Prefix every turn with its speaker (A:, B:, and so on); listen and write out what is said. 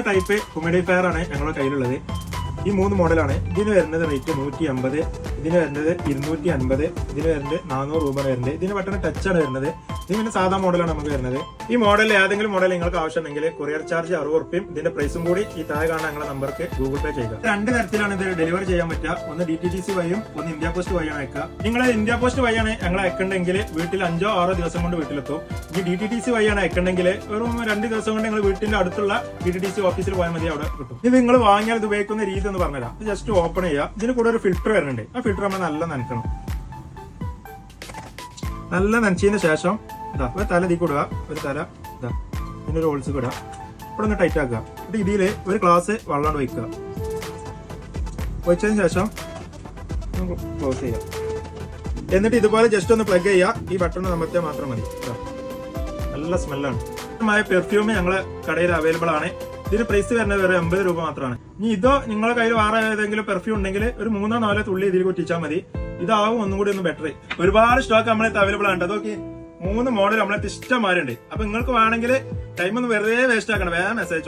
A: Type humidifier ആണ് ഞങ്ങളുടെ കയ്യിലുള്ളത്. ഈ 3 മോഡലാണ്. ഇതിന് വരുന്നത് റേറ്റ് 150, ഇതിന് വരുന്നത് 250, ഇതിന് വരുന്നത് 400 രൂപ വരുന്നത്. ഇതിന് ബട്ടൺ ടച്ച് ആണ് വരുന്നത്. ഇത് പിന്നെ സാധാ മോഡലാണ് നമുക്ക് വരുന്നത്. ഈ മോഡൽ ഏതെങ്കിലും മോഡൽ നിങ്ങൾക്ക് ആവശ്യമുണ്ടെങ്കിൽ കൊറിയർ ചാർജ് 60 രൂപയും ഇതിന്റെ പ്രൈസും കൂടി ഈ താഴെ കാണുന്ന ഞങ്ങളുടെ നമ്പർക്ക് ഗൂഗിൾ പേ ചെയ്യുക. 2 തരത്തിലാണ് ഇത് ഡെലിവറി ചെയ്യാൻ പറ്റുക. ഒന്ന് DTDC വഴിയും ഒന്ന് ഇന്ത്യ പോസ്റ്റ് വഴിയാണ് അയക്കുക. നിങ്ങൾ ഇന്ത്യ പോസ്റ്റ് വഴിയാണ് ഞങ്ങൾ അയക്കണ്ടെങ്കിൽ വീട്ടിൽ 5-6 ദിവസം കൊണ്ട് വീട്ടിലെത്തും. ഇനി DTDC വഴിയാണ് അയക്കണ്ടെങ്കിൽ വെറും 2 ദിവസം കൊണ്ട് നിങ്ങൾ വീട്ടിന്റെ അടുത്തുള്ള DTDC ഓഫീസിൽ പോയാൽ മതി, അവിടെ കിട്ടും. ഇത് നിങ്ങൾ വാങ്ങിയാൽ ഇത് ഉപയോഗിക്കുന്ന രീതി എന്ന് പറഞ്ഞുതരാം. ജസ്റ്റ് ഓപ്പൺ ചെയ്യുക. ഇതിന് കൂടെ ഒരു ഫിൽറ്റർ വരുന്നുണ്ട്. ആ ഫിൽറ്റർ നമ്മൾ നല്ല നനക്കണം. നല്ല നനച്ചതിന് ശേഷം ഒരു തല ഇതിൽ കൊടുക്കുക, ഒരു തല ഇതിന്റെ ഒരു ഹോൾസ് കൊടുക്കുക, ഇവിടെ ഒന്ന് ടൈറ്റ് ആക്കുക. എന്നിട്ട് ഇതിൽ ഒരു ഗ്ലാസ് വെള്ളം ഒഴിക്കുക. ഒഴിച്ചതിന് ശേഷം ക്ലോസ് ചെയ്യുക. എന്നിട്ട് ഇതുപോലെ ജസ്റ്റ് ഒന്ന് പ്ലഗ് ചെയ്യുക. ഈ ബട്ടൺ അമർത്തിയാൽ മാത്രം മതി. നല്ല സ്മെല്ലാണ്. പെർഫ്യൂം ഞങ്ങളെ കടയിൽ അവൈലബിൾ ആണ്. ഇതിന് പ്രൈസ് വരുന്നത് വേറെ 80 രൂപ മാത്രമാണ്. ഇനി ഇതോ നിങ്ങളുടെ കയ്യിൽ വേറെ ഏതെങ്കിലും പെർഫ്യൂം ഉണ്ടെങ്കിൽ ഒരു 3-4 തുള്ളി ഇതിൽ കൊറ്റിച്ചാൽ മതി. ഇതാവും ഒന്നും കൂടി ഒന്ന് ബെറ്റർ. ഒരുപാട് സ്റ്റോക്ക് നമ്മളെ അവൈലബിൾ ആണ്. അതൊക്കെ 3 മോഡൽ നമ്മളെ ഇഷ്ടംമാരുണ്ട്. അപ്പൊ നിങ്ങൾക്ക് വേണമെങ്കിൽ ടൈം ഒന്ന് വെറുതെ വേസ്റ്റ് ആക്കണം. വേറെ മെസ്സേജ്